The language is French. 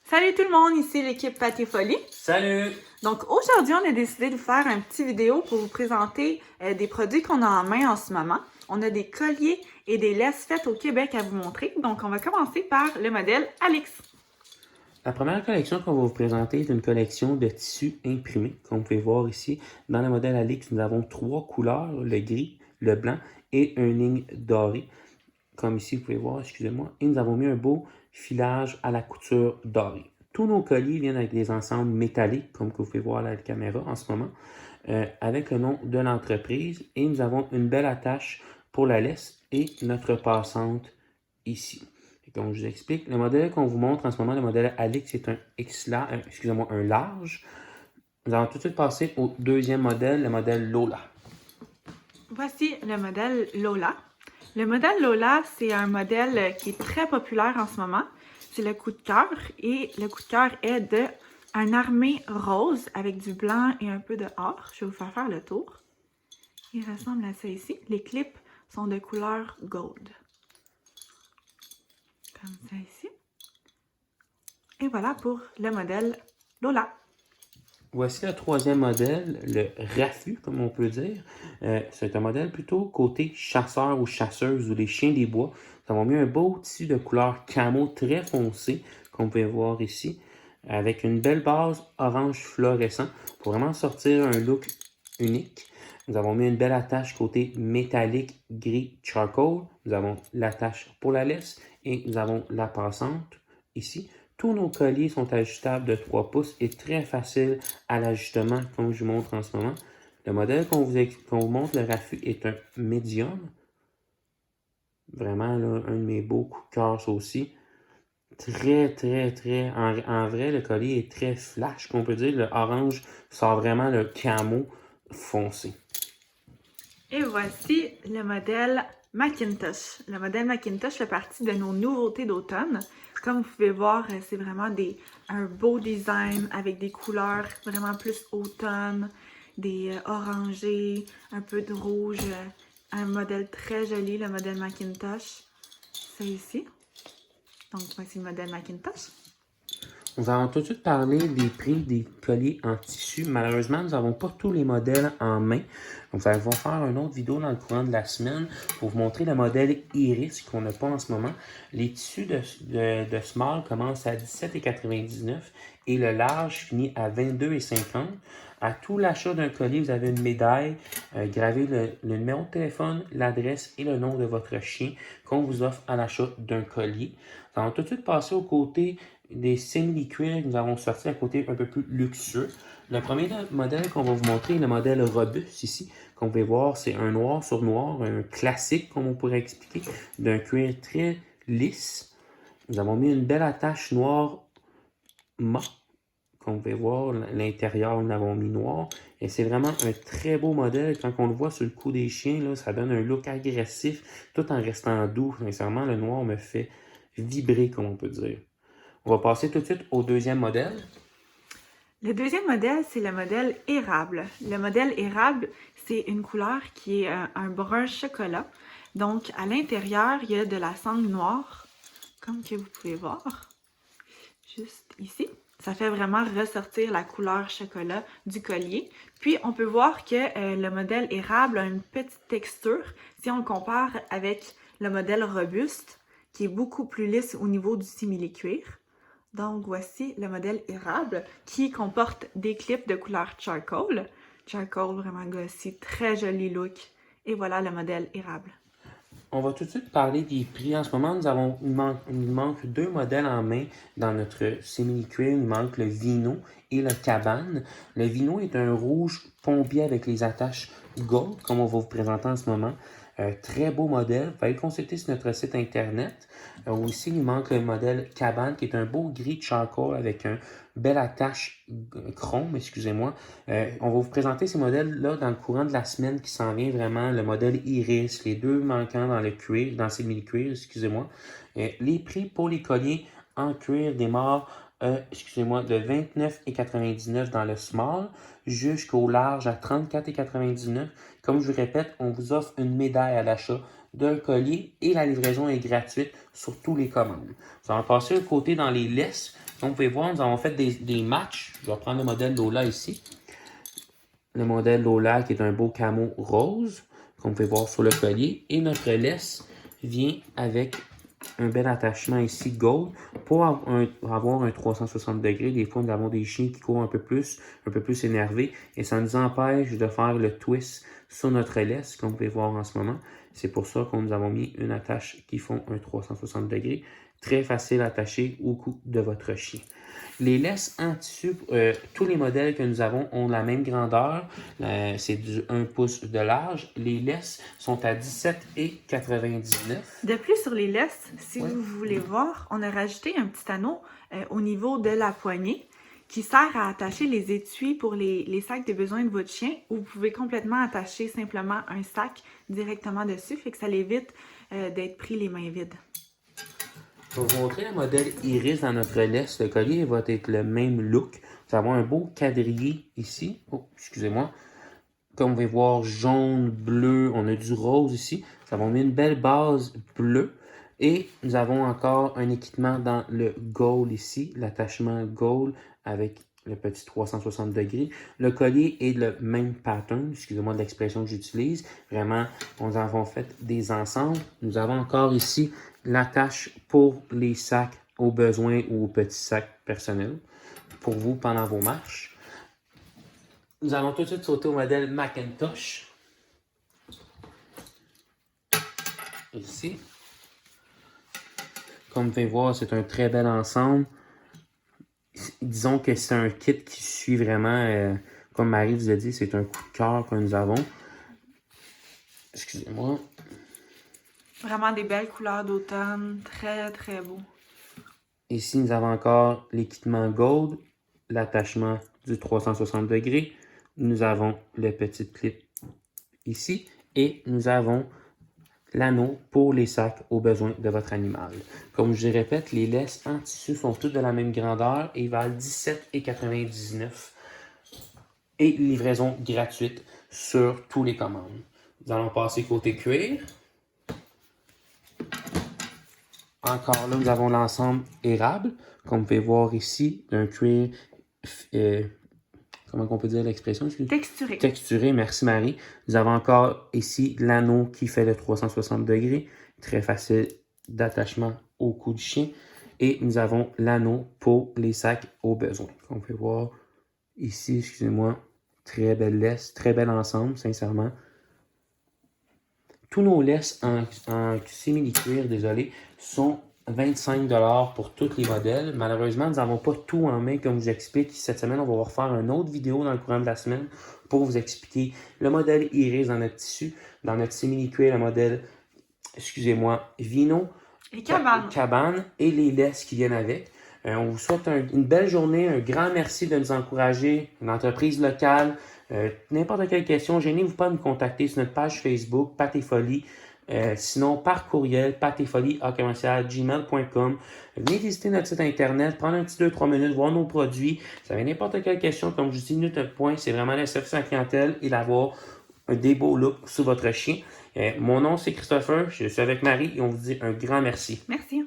Salut tout le monde, ici l'équipe Pâté Folie. Salut! Donc aujourd'hui, on a décidé de vous faire un petit vidéo pour vous présenter des produits qu'on a en main en ce moment. On a des colliers et des laisses faites au Québec à vous montrer. Donc on va commencer par le modèle Alix. La première collection qu'on va vous présenter est une collection de tissus imprimés, comme vous pouvez voir ici. Dans le modèle Alix, nous avons 3 couleurs, le gris, le blanc et une ligne dorée. Comme ici, vous pouvez voir, excusez-moi. Et nous avons mis un beau filage à la couture dorée. Tous nos colliers viennent avec des ensembles métalliques, comme que vous pouvez voir à la caméra en ce moment, avec le nom de l'entreprise. Et nous avons une belle attache pour la laisse et notre passante ici. Et comme je vous explique, le modèle qu'on vous montre en ce moment, le modèle Alix, c'est un large. Nous allons tout de suite passer au deuxième modèle, le modèle Lola. Voici le modèle Lola. Le modèle Lola, c'est un modèle qui est très populaire en ce moment. C'est le coup de cœur et le coup de cœur est de un armé rose avec du blanc et un peu de or. Je vais vous faire le tour. Il ressemble à ça ici. Les clips sont de couleur gold. Comme ça ici. Et voilà pour le modèle Lola. Voici le troisième modèle, le raffut, comme on peut dire. C'est un modèle plutôt côté chasseur ou chasseuse ou les chiens des bois. Nous avons mis un beau tissu de couleur camo très foncé, comme vous pouvez voir ici, avec une belle base orange fluorescent pour vraiment sortir un look unique. Nous avons mis une belle attache côté métallique gris charcoal. Nous avons l'attache pour la laisse et nous avons la passante ici. Tous nos colliers sont ajustables de 3 pouces et très faciles à l'ajustement, comme je vous montre en ce moment. Le modèle qu'on vous montre, le raffut, est un médium. Vraiment, là, un de mes beaux coups de cœur, ça aussi. Très. En vrai, le collier est très flash, qu'on peut dire. Le orange sort vraiment le camo foncé. Et voici le modèle Macintosh. Le modèle Macintosh fait partie de nos nouveautés d'automne. Comme vous pouvez voir, c'est vraiment un beau design avec des couleurs vraiment plus automne, des orangés, un peu de rouge. Un modèle très joli, le modèle Macintosh. C'est ici. Donc, voici le modèle Macintosh. Nous allons tout de suite parler des prix des colliers en tissu. Malheureusement, nous n'avons pas tous les modèles en main. Donc, nous allons faire une autre vidéo dans le courant de la semaine pour vous montrer le modèle Iris qu'on n'a pas en ce moment. Les tissus de Small commencent à 17,99 et le large finit à 22,50. À tout l'achat d'un collier, vous avez une médaille gravée le numéro de téléphone, l'adresse et le nom de votre chien qu'on vous offre à l'achat d'un collier. Nous allons tout de suite passer au côté des simili-cuirs. Nous avons sorti un côté un peu plus luxueux. Le premier modèle qu'on va vous montrer est le modèle robuste ici. Comme vous pouvez voir, c'est un noir sur noir, un classique, comme on pourrait expliquer, d'un cuir très lisse. Nous avons mis une belle attache noire mat. Comme vous pouvez voir, l'intérieur, nous l'avons mis noir. Et c'est vraiment un très beau modèle. Quand on le voit sur le cou des chiens, là, ça donne un look agressif, tout en restant doux. Sincèrement, le noir me fait vibrer, comme on peut dire. On va passer tout de suite au deuxième modèle. Le deuxième modèle, c'est le modèle érable. Le modèle érable, c'est une couleur qui est un brun chocolat. Donc, à l'intérieur, il y a de la sangle noire, comme que vous pouvez voir, juste ici. Ça fait vraiment ressortir la couleur chocolat du collier. Puis, on peut voir que le modèle érable a une petite texture si on le compare avec le modèle robuste, qui est beaucoup plus lisse au niveau du simili-cuir. Donc, voici le modèle érable qui comporte des clips de couleur charcoal. Charcoal, vraiment gossy, très joli look. Et voilà le modèle érable. On va tout de suite parler des prix. En ce moment, il manque 2 modèles en main dans notre simili-cuir. Il manque le Vino et le Cabane. Le Vino est un rouge pompier avec les attaches gold, comme on va vous présenter en ce moment. Très beau modèle. Vous pouvez le consulter sur notre site internet. Aussi, il manque le modèle Cabane, qui est un beau gris charcoal avec un belle attache chrome, excusez-moi. On va vous présenter ces modèles-là dans le courant de la semaine qui s'en vient vraiment. Le modèle Iris, les deux manquants dans le cuir, dans ces mini-cuirs, excusez-moi. Les prix pour les colliers en cuir démarrent de 29,99 dans le small jusqu'au large à 34,99. Comme je vous répète, on vous offre une médaille à l'achat d'un collier et la livraison est gratuite sur tous les commandes. Nous allons passer un côté dans les laisses. Donc, vous pouvez voir, nous avons fait des matchs. Je vais prendre le modèle Lola ici. Le modèle Lola qui est un beau camo rose, qu'on peut voir sur le collier. Et notre laisse vient avec un bel attachement ici gold pour avoir un 360 degrés. Des fois, nous avons des chiens qui courent un peu plus énervés et ça nous empêche de faire le twist sur notre laisse, comme vous pouvez voir en ce moment. C'est pour ça qu'on nous avons mis une attache qui font un 360 degrés. Très facile à attacher au cou de votre chien. Les laisses en tissu, tous les modèles que nous avons ont la même grandeur. C'est du 1 pouce de large. Les laisses sont à 17,99 $. De plus, sur les laisses, si Ouais. vous voulez voir, on a rajouté un petit anneau au niveau de la poignée qui sert à attacher les étuis pour les sacs de besoin de votre chien, ou vous pouvez complètement attacher simplement un sac directement dessus, fait que ça l'évite d'être pris les mains vides. Je vais vous montrer le modèle Iris dans notre laisse. Le collier va être le même look. Nous avons un beau quadrillé ici. Oh, excusez-moi. Comme vous pouvez voir, jaune, bleu. On a du rose ici. Nous avons mis une belle base bleue. Et nous avons encore un équipement dans le gold ici. L'attachement gold avec le petit 360 degrés. Le collier est le même pattern. Excusez-moi de l'expression que j'utilise. Vraiment, nous avons fait des ensembles. Nous avons encore ici l'attache pour les sacs aux besoins ou aux petits sacs personnels pour vous pendant vos marches. Nous allons tout de suite sauter au modèle Macintosh. Ici. Comme vous pouvez voir, c'est un très bel ensemble. Disons que c'est un kit qui suit vraiment, comme Marie vous a dit, c'est un coup de cœur que nous avons. Excusez-moi. Vraiment des belles couleurs d'automne, très très beau. Ici, nous avons encore l'équipement gold, l'attachement du 360 degrés. Nous avons le petit clip ici et nous avons l'anneau pour les sacs aux besoins de votre animal. Comme je répète, les laisses en tissu sont toutes de la même grandeur et valent 17,99 $. Et livraison gratuite sur tous les commandes. Nous allons passer côté cuir. Encore là, nous avons l'ensemble érable, comme vous pouvez voir ici, d'un cuir, comment on peut dire l'expression? Texturé. Texturé, merci Marie. Nous avons encore ici l'anneau qui fait le 360 degrés, très facile d'attachement au cou du chien. Et nous avons l'anneau pour les sacs aux besoins. Comme vous pouvez voir ici, excusez-moi, très belle laisse, très bel ensemble, sincèrement. Tous nos laisses en simili-cuir, désolé, sont 25 $ pour tous les modèles. Malheureusement, nous n'avons pas tout en main, comme je vous explique. Cette semaine, on va refaire une autre vidéo dans le courant de la semaine pour vous expliquer le modèle Iris dans notre tissu, dans notre simili-cuir, le modèle, excusez-moi, Vino, Et cabane. et les laisses qui viennent avec. On vous souhaite une belle journée, un grand merci de nous encourager, une entreprise locale. N'importe quelle question, gênez-vous pas de nous contacter sur notre page Facebook, Pat et Folie. Sinon, par courriel, patetfolie@gmail.com. Venez visiter notre site internet, prendre un petit 2-3 minutes, voir nos produits. Si vous avez n'importe quelle question, comme je vous dis, notre point, c'est vraiment le service à la clientèle et d'avoir des beaux looks sur votre chien. Mon nom, c'est Christopher, je suis avec Marie et on vous dit un grand merci. Merci.